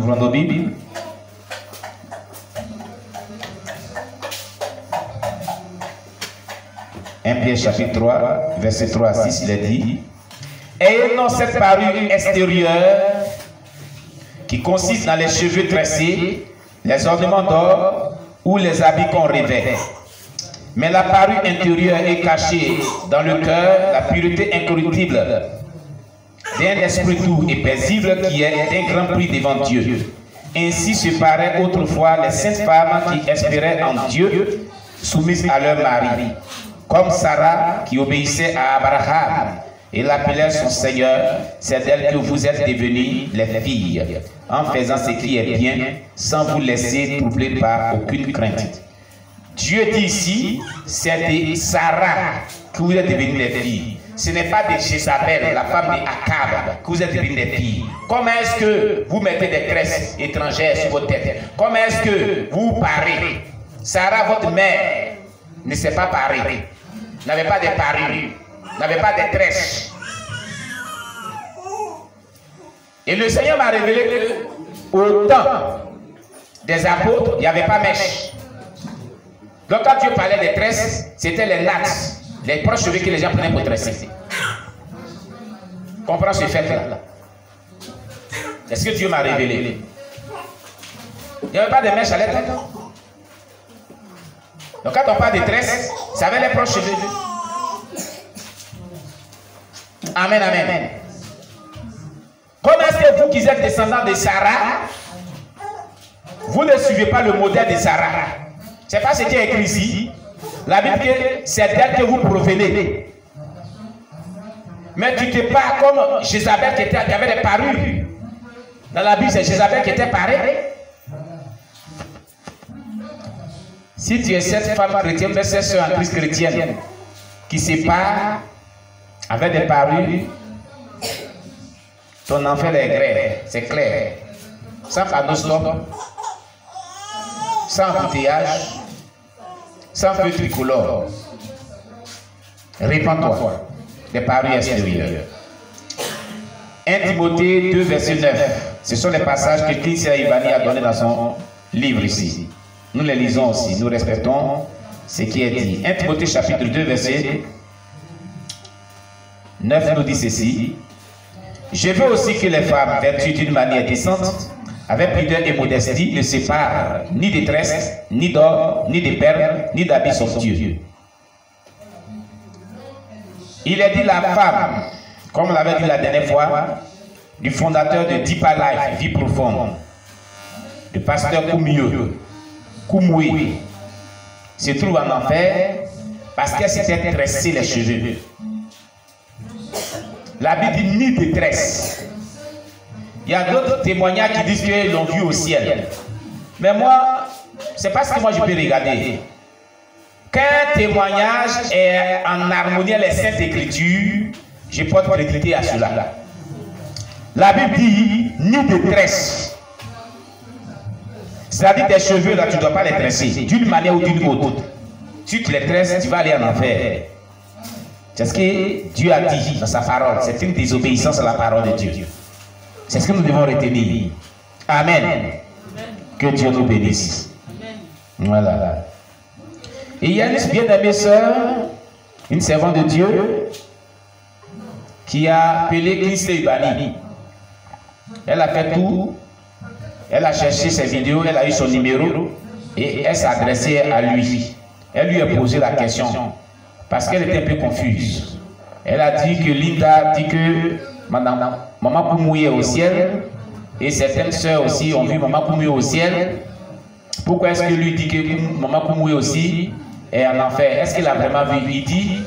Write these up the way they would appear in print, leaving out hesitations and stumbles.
ouvrons nos Bibles. Pierre chapitre 3, verset 3 à 6, il est dit: ayez non cette parure extérieure qui consiste dans les cheveux tressés, les ornements d'or ou les habits qu'on revêt. Mais la parure intérieure est cachée dans le cœur, la pureté incorruptible d'un esprit doux et paisible qui est d'un grand prix devant Dieu. Ainsi se paraient autrefois les saintes femmes qui espéraient en Dieu, soumises à leur mari, comme Sarah qui obéissait à Abraham et l'appelait son Seigneur. C'est d'elle que vous êtes devenus les filles, en faisant ce qui est bien, sans vous laisser troubler par aucune crainte. Dieu dit ici, c'est de Sarah que vous êtes devenus les filles. Ce n'est pas de Jézabel, la femme d'Akab, que vous êtes devenus les filles. Comment est-ce que vous mettez des tresses étrangères sur votre tête? Comment est-ce que vous parez? Sarah, votre mère, ne s'est pas parée, n'avait pas de parure, n'avait pas de tresses. Et le Seigneur m'a révélé que au temps des apôtres, il n'y avait pas mèche. Donc quand Dieu parlait des tresses, c'était les nattes, les proches cheveux que les gens prenaient pour tresser. Comprends ce fait-là? Est-ce que Dieu m'a révélé? Il n'y avait pas de mèche à l'époque. Donc quand on parle de tresses, ça avait les proches cheveux. Amen, amen. Comment est-ce que vous qui êtes descendants de Sarah, vous ne suivez pas le modèle de Sarah? C'est pas ce qui est écrit ici. La Bible dit que c'est d'elle que vous provenez. Mais tu n'es pas comme Jézabel qui avait des parures. Dans la Bible, c'est Jézabel qui était parée. Si tu es cette femme chrétienne, mais cette soeur en Christ chrétienne qui se part avec des parures, ton enfer est grave, c'est clair. Sans panneau stop, sans embouteillage, sans feu tricolore. Répands-toi des parures extérieures. 1 Timothée 2, verset 9. Ce sont les passages que Christian Ivani a donné dans son livre ici. Nous les lisons aussi, nous respectons ce qui est dit. 1 Timothée chapitre 2, verset 9 nous dit ceci: je veux aussi que les femmes, vertues d'une manière décente, avec pudeur et modestie, ne séparent ni de tresses, ni d'or, ni de perles, ni d'habits somptueux. Il est dit la femme, comme on l'avait dit la dernière fois, du fondateur de Deeper Life, Vie Profonde, du pasteur Koumoué, se trouve en enfer parce qu'elle s'était tressé les cheveux. La Bible dit ni de tresse. Il y a d'autres témoignages qui disent qu'ils l'ont vu au ciel. Mais moi, c'est pas ce que moi je peux regarder. Quand un témoignage est en harmonie avec les Saintes Écritures, je porte créditer à cela. La Bible dit ni de tresse. C'est-à-dire tes cheveux là, tu ne dois pas les tresser d'une manière ou d'une autre. Si tu les tresses, tu vas aller en enfer. C'est ce que Dieu a dit dans sa parole. C'est une désobéissance à la parole de Dieu. C'est ce que nous devons retenir. Amen. Amen. Que Dieu nous bénisse. Amen. Voilà. Et il y a une bien-aimée sœur, une servante de Dieu, qui a appelé Christ Ibani. Elle a fait tout. Elle a cherché ses vidéos, elle a eu son numéro et elle s'est adressée à lui. Elle lui a posé la question parce qu'elle était un peu confuse. Elle a dit que Linda dit que Maman Koumoué est au ciel et certaines sœurs aussi ont vu Maman Koumoué au ciel. Pourquoi est-ce que lui dit que Maman Koumoué aussi est en enfer? Est-ce qu'il a vraiment vu? Il dit,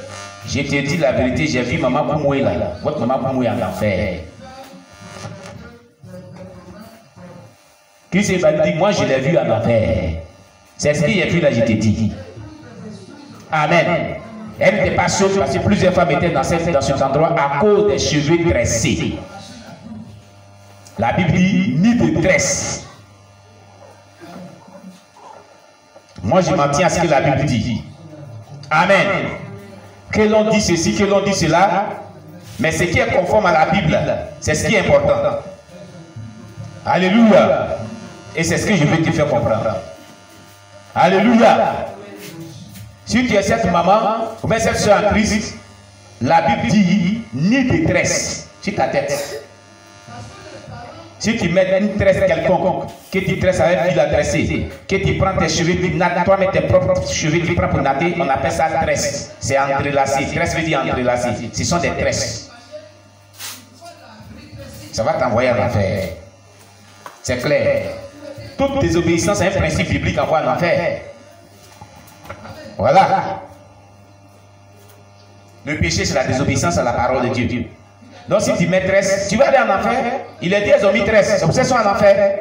je te dis la vérité, j'ai vu Maman Koumoué là. Votre Maman Koumoué en enfer. Christ dit, moi je l'ai vu en enfer. C'est ce qu'il a vu là, je t'ai dit. Amen. Elle n'était pas sûre parce que plusieurs femmes étaient dans cet endroit à cause des cheveux tressés. La Bible dit ni de tresse. Moi je m'en tiens à ce que la Bible dit. Amen. Que l'on dit ceci, que l'on dit cela, mais ce qui est conforme à la Bible, c'est ce qui est important. Alléluia. Et c'est ce que je veux te faire comprendre. Alléluia. Si tu es cette maman, ou bien cette soeur en Christ, la Bible dit ni détresse sur ta tête. Si tu mets une tresse quelconque, que tu tresses avec fil à tresser, que tu prends tes cheveux, toi mets tes propres cheveux, tu prends pour natter, on appelle ça tresse. C'est entrelacé. Tresse veut dire entrelacé. Ce sont des tresses. Ça va t'envoyer en enfer. C'est clair. Toute désobéissance est un principe biblique envoie en enfer. Voilà. Le péché, c'est la désobéissance à la parole de Dieu. Donc si tu mets tresse, tu vas aller en enfer. Il est dit, ils ont mis tresse. C'est pour ça qu'ils sont en enfer.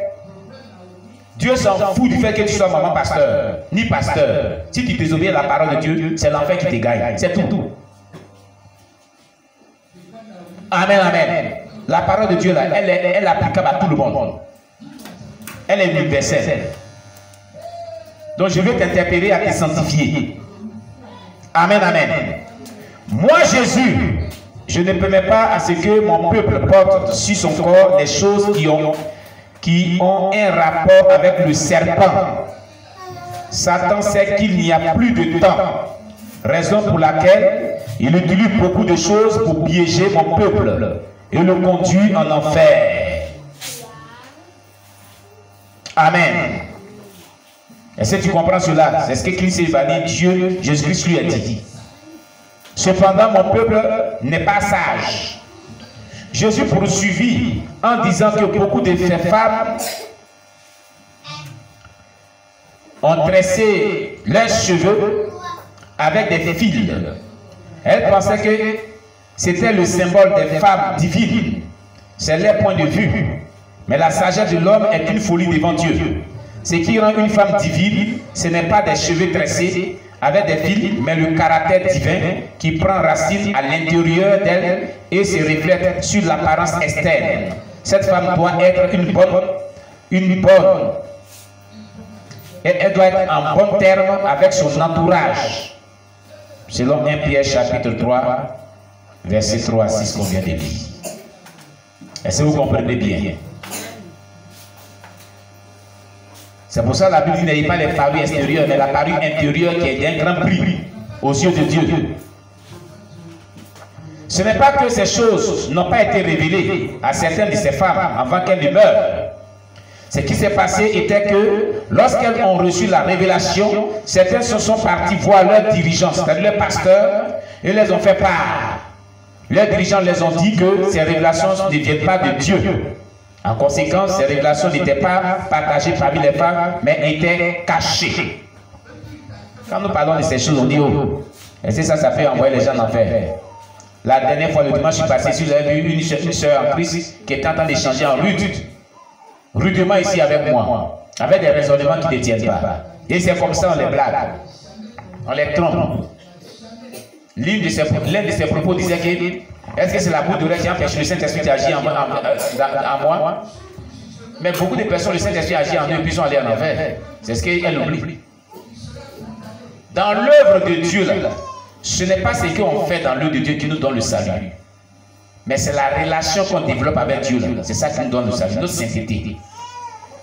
Dieu s'en fout du fait que tu sois maman pasteur, ni pasteur. Si tu désobéis à la parole de Dieu, c'est l'enfer qui te gagne. C'est tout. Amen, amen. La parole de Dieu, là, elle est applicable à tout le monde. Elle est universelle. Donc je veux t'interpeller à te sanctifier. Amen, amen. Moi, Jésus, je ne permets pas à ce que mon peuple porte sur son corps des choses qui ont un rapport avec le serpent. Satan sait qu'il n'y a plus de temps, raison pour laquelle il utilise beaucoup de choses pour piéger mon peuple et le conduit en enfer. Amen. Est-ce que tu comprends cela? C'est ce que Christ va dire, Dieu, Jésus-Christ lui a dit. Cependant, mon peuple n'est pas sage. Jésus poursuivit en disant que beaucoup de ces femmes ont tressé leurs cheveux avec des fils. Elles pensaient que c'était le symbole des femmes divines. C'est leur point de vue. Mais la sagesse de l'homme est une folie devant Dieu. Ce qui rend une femme divine, ce n'est pas des cheveux tressés avec des fils, mais le caractère divin qui prend racine à l'intérieur d'elle et se reflète sur l'apparence externe. Cette femme doit être une bonne. Et elle doit être en bon terme avec son entourage. Selon 1 Pierre chapitre 3, verset 3 à 6 qu'on vient de lire. Est-ce que vous comprenez bien? C'est pour ça que la Bible n'est pas les parures extérieures, mais la parure intérieure qui est d'un grand prix aux yeux de Dieu. Ce n'est pas que ces choses n'ont pas été révélées à certaines de ces femmes avant qu'elles ne meurent. Ce qui s'est passé était que lorsqu'elles ont reçu la révélation, certaines se sont parties voir leurs dirigeants, c'est-à-dire leurs pasteurs, et les ont fait part. Leurs dirigeants les ont dit que ces révélations ne viennent pas de Dieu. En conséquence, ces révélations n'étaient pas partagées parmi les femmes, mais étaient cachées. Quand nous parlons de ces choses, on dit, oh, est-ce que ça peut envoyer les gens en enfer? La dernière fois, le dimanche, je suis passé sur une soeur en Christ qui était en train d'échanger en rudement ici avec moi, avec des raisonnements qui ne tiennent pas. Et c'est comme ça, on les blague, on les trompe. L'un de ses propos disait que est-ce que c'est la boule d'oreille qui empêche le Saint-Esprit d'agir en moi? Mais beaucoup de personnes, le Saint-Esprit agit en eux et puis sont allés en enfer. C'est ce qu'elle oublie. Dans l'œuvre de Dieu, là, ce n'est pas ce qu'on fait dans l'œuvre de Dieu qui nous donne le salut. Mais c'est la relation qu'on développe avec Dieu. C'est ça qui nous donne le salut, notre sainteté.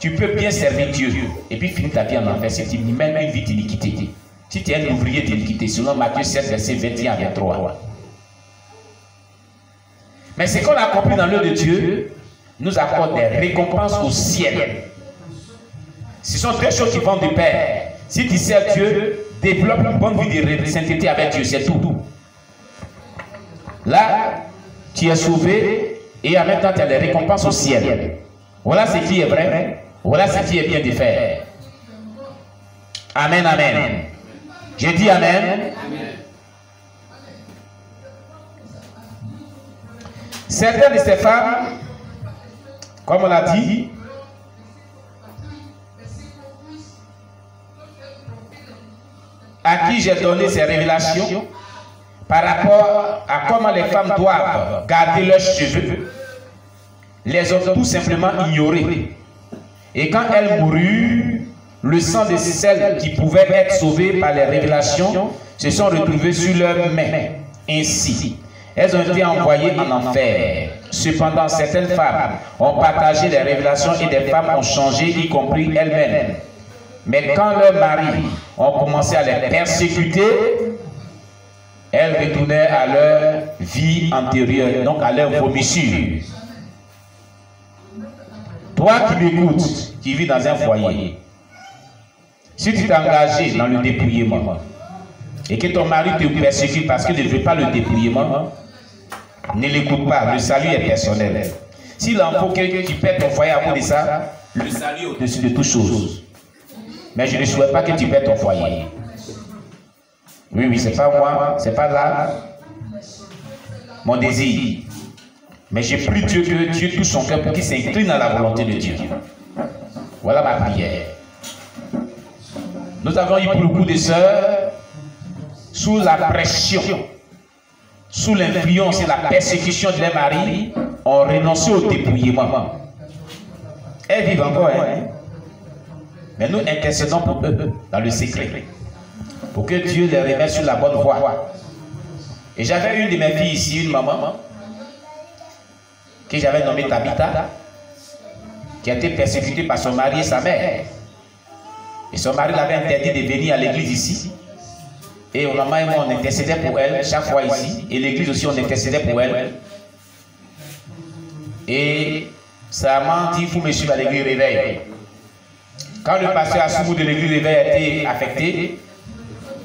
Tu peux bien servir Dieu et puis finir ta vie en enfer si tu mènes une vie d'iniquité. Si tu es un ouvrier d'iniquité, selon Matthieu 7, verset 21 à 23. Mais ce qu'on a compris dans l'œuvre de Dieu nous accorde des récompenses au ciel. Ce sont deux choses qui vont de pair. Si tu sers Dieu, développe une bonne vie de sainteté avec Dieu, c'est tout. Là, tu es sauvé et en même temps tu as des récompenses au ciel. Voilà ce qui est vrai. Voilà ce qui est bien de faire. Amen, amen. J'ai dit amen. Certaines de ces femmes, comme on l'a dit, à qui j'ai donné ces révélations par rapport à comment les femmes doivent garder leurs cheveux, les ont tout simplement ignorés. Et quand elles moururent, le sang de celles qui pouvaient être sauvées par les révélations se sont retrouvées sur leurs mains. Ainsi, elles ont été envoyées en enfer. Cependant, certaines femmes ont partagé les révélations et des femmes ont changé, y compris elles-mêmes. Mais quand leurs maris ont commencé à les persécuter, elles retournaient à leur vie antérieure, donc à leur vomissure. Toi qui m'écoutes, qui vis dans un foyer, si tu t'es engagé dans le dépouillement et que ton mari te persécute parce qu'il ne veut pas le dépouillement, ne l'écoute pas, le salut est personnel. S'il en faut que tu perds ton foyer à cause de ça, le salut est au-dessus de toutes choses. Mais je ne souhaite pas que tu perds ton foyer. Oui, c'est pas moi, c'est pas là mon désir. Mais j'ai pris Dieu que Dieu touche son cœur pour qu'il s'incline à la volonté de Dieu. Voilà ma prière. Nous avons eu beaucoup de sœurs sous la pression, sous l'influence et la persécution de leurs maris, ont renoncé au dépouillement. Elles vivent encore, hein? Mais nous intercédons pour eux dans le secret, pour que Dieu les remette sur la bonne voie. Et j'avais une de mes filles ici, une maman, que j'avais nommée Tabitha, qui a été persécutée par son mari et sa mère. Et son mari l'avait interdit de venir à l'église ici. Et maman et moi, on intercédait pour elle chaque fois ici. Et l'église aussi, on intercédait pour elle. Et sa maman dit, il faut me suivre à l'église Réveil. Quand le pasteur Assoumou de l'église Réveil a été affecté,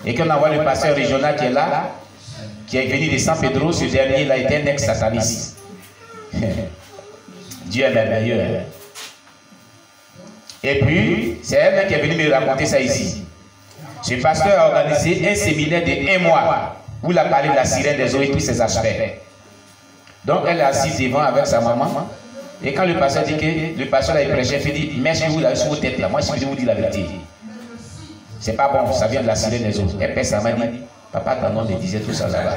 et qu'on envoie le pasteur régional qui est là, qui est venu de San Pedro, ce dernier, il a été un ex-sataniste. Dieu est merveilleux. Hein? Et puis, c'est elle qui est venue me raconter ça ici. Ce pasteur a organisé un séminaire de 1 mois où il a parlé de la sirène des eaux et tous ses aspects. Donc, elle est assise devant avec sa maman. Et quand le pasteur dit que le pasteur a prêché, il dit, mais ce que vous avez sur vos têtes là, moi je vais vous dire la vérité. C'est pas bon, ça vient de la sirène des eaux. Elle pèse sa main dit, papa Danon me disait tout ça là-bas.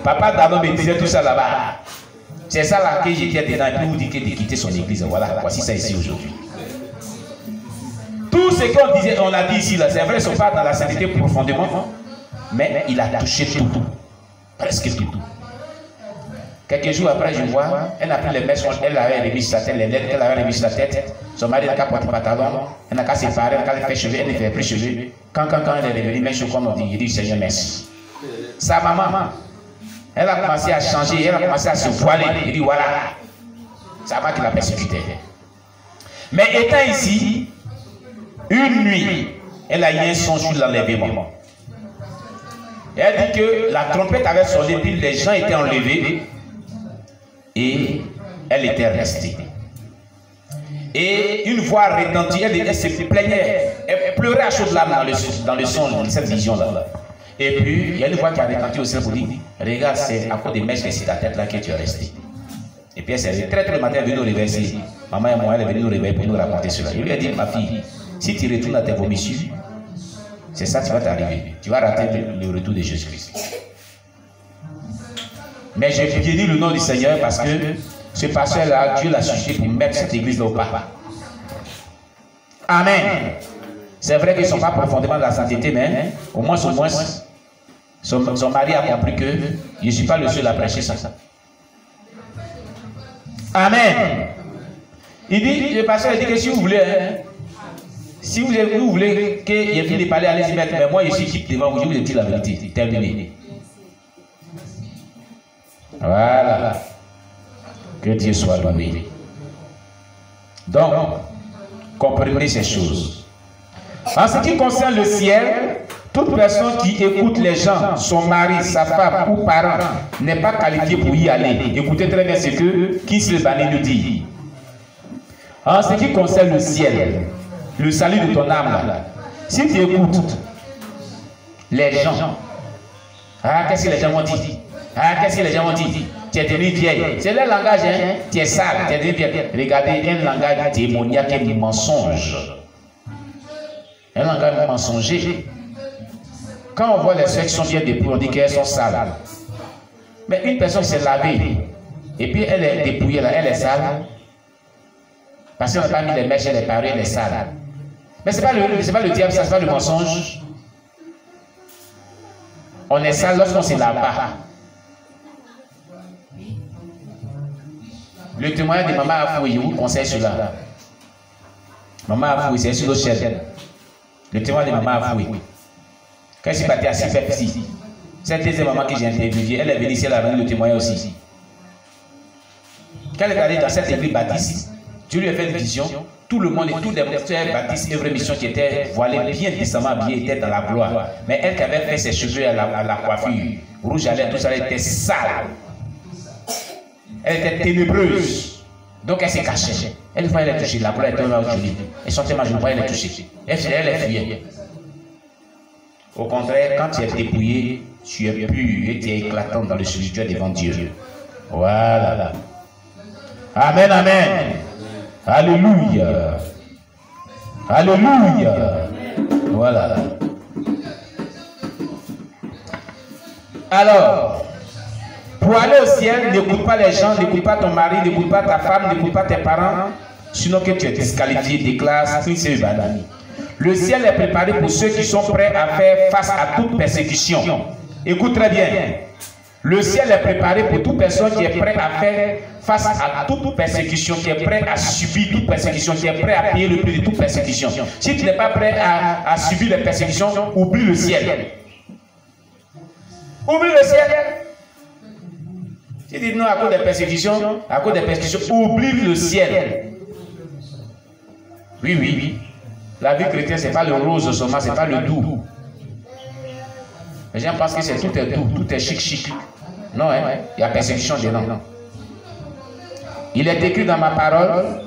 Papa Danon me disait tout ça là-bas. C'est ça là que j'étais dedans et puis vous dites de quitter son église. Voilà, voici ça ici aujourd'hui. Tout ce qu'on disait, on a dit ici, là, c'est vrai, ils ne sont pas dans la sainteté profondément, mais il a touché tout, presque tout. Quelques jours après, je vois, elle a pris les mèches, elle avait remis sa tête, les lettres, elle avait remis sa tête, son mari n'a qu'à porter pantalon, elle n'a qu'à séparer, elle n'a qu'à faire cheveux, elle ne fait plus cheveux. Quand elle est revenue, mèche, comme on dit, il dit, Seigneur, merci. Sa maman, elle a commencé à changer, elle a commencé à se voiler, il dit, voilà, sa maman qui l'a persécuté. Mais étant ici, une nuit, elle a eu un son sur l'enlèvement. Elle dit que la trompette avait sonné, puis les gens étaient enlevés et elle était restée. Et une voix retentit, elle se plaignait, elle pleurait à chaudes larmes dans le son de cette vision-là. Et puis, il y a une voix qui a retenti au ciel pour dire, regarde, c'est à cause des mèches sur ta tête-là que tu es resté. Et puis elle s'est très tôt le matin, elle est venue nous réveiller. Maman et moi, elle est venue nous réveiller pour nous raconter cela. Je lui ai dit, ma fille, si tu retournes à tes vomissures, c'est ça qui va t'arriver. Tu vas rater le retour de Jésus-Christ. Mais j'ai béni le nom du Seigneur parce que ce pasteur-là, Dieu l'a suscité pour mettre cette église-là au pas. Amen. C'est vrai qu'ils ne sont pas profondément dans la sainteté, mais au moins, son mari a compris que je ne suis pas le seul à prêcher ça. Amen. Il dit, le pasteur dit que si vous voulez, si vous voulez qu'il y ait fini de parler, allez-y mettre, mais moi je suis qui devant vous, je vous ai dit la vérité. Terminé. Voilà. Que Dieu soit loué. Donc, comprenez ces choses. En ce qui concerne le ciel, toute personne qui écoute les gens, son mari, sa femme ou parent, n'est pas qualifiée pour y aller. Écoutez très bien ce que Kingsley Banning nous dit. En ce qui concerne le ciel, le salut de ton âme, là, si tu écoutes les gens, ah, qu'est-ce que les gens vont dire? Ah, qu'est-ce que les gens vont dire? Tu es devenu vieille. C'est le langage, hein? Tu es sale, tu es devenu vieille. Regardez, un langage démoniaque et mensonge. Un langage mensonger. Quand on voit les sexes qui sont bien dépouillées, on dit qu'elles sont sales. Mais une personne qui s'est lavée, et puis elle est dépouillée, là, elle est sale. Parce qu'on n'a pas mis les mèches, elle est parée, elle est sale. Mais ce n'est pas le diable, ce n'est pas le mensonge. On est sale lorsqu'on ne se lave pas. Le témoignage de Maman Afoué, je vous conseille cela. Maman Afoué, c'est sur l'autre chaîne. Le témoignage de Maman Afoué. Quand je suis parti à Sipepsi, cette deuxième maman que j'ai interviewée, elle est venue ici, elle a rendu le témoignage aussi. Quand elle est allée dans cette église baptiste, Dieu lui a fait une vision. Tout le monde et tous les frères baptistes œuvre mission qui étaient voilés, bien décemment habillés, étaient dans la gloire. Mais elle qui avait fait ses cheveux à la coiffure, rouge à lèvres, tout ça, elle était sale. Elle était ténébreuse. Donc elle s'est cachée. Elle voyait les toucher, la gloire était jolie. Elle sortait ma joue, elle les toucher. Elle fuyait. Au contraire, quand tu es dépouillé, tu es pur et tu es éclatant dans le spirituel devant Dieu. Voilà. Amen, amen. Alléluia. Alléluia. Voilà. Alors, pour aller au ciel, n'écoute pas les gens, n'écoute pas ton mari, n'écoute pas ta femme, n'écoute pas tes parents, sinon que tu es disqualifié des classes, le ciel est préparé pour ceux qui sont prêts à faire face à toute persécution. Écoute très bien. Le ciel est préparé pour toute personne qui est prête à faire face à toute persécution, qui est prêt à subir toute persécution, qui est prêt à payer le prix de toute persécution. Si tu n'es pas prêt à subir les persécutions, oublie le ciel. Oublie le ciel. Si tu dis non à cause des persécutions, oublie le ciel. Oui. La vie chrétienne, ce n'est pas le rose seulement, ce n'est pas le doux. Les gens pensent que tout est doux, tout est chic. Non, il y a persécution dedans. Il est écrit dans ma parole,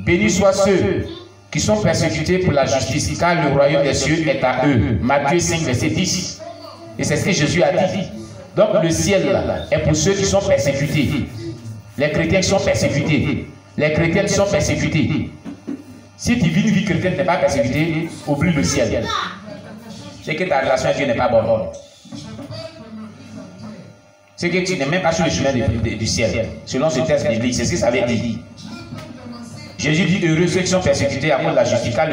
bénis soient ceux qui sont persécutés pour la justice, car le royaume des cieux est à eux. Matthieu 5, verset 10. Et c'est ce que Jésus a dit. Donc le ciel là, est pour ceux qui sont persécutés. Les chrétiens qui sont persécutés. Les chrétiennes sont persécutés. Si tu vis une vie chrétienne, tu n'es pas persécuté, oublie le ciel. C'est que ta relation avec Dieu n'est pas bonne. C'est que tu n'es même pas sur le chemin du ciel. Selon ce texte biblique, c'est ce que ça veut dire. Jésus dit heureux ceux qui sont persécutés à cause de la justice, car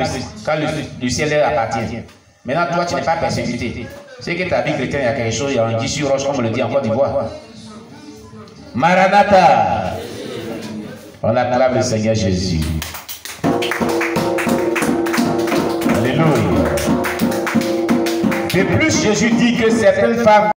le ciel leur appartient. Maintenant, toi, tu n'es pas persécuté. C'est que ta vie chrétienne, il y a quelque chose, il y a un tissu roche, comme on le dit en Côte d'Ivoire. Maranatha. On acclame le Seigneur Jésus. Alléluia. De plus, Jésus dit que certaines femmes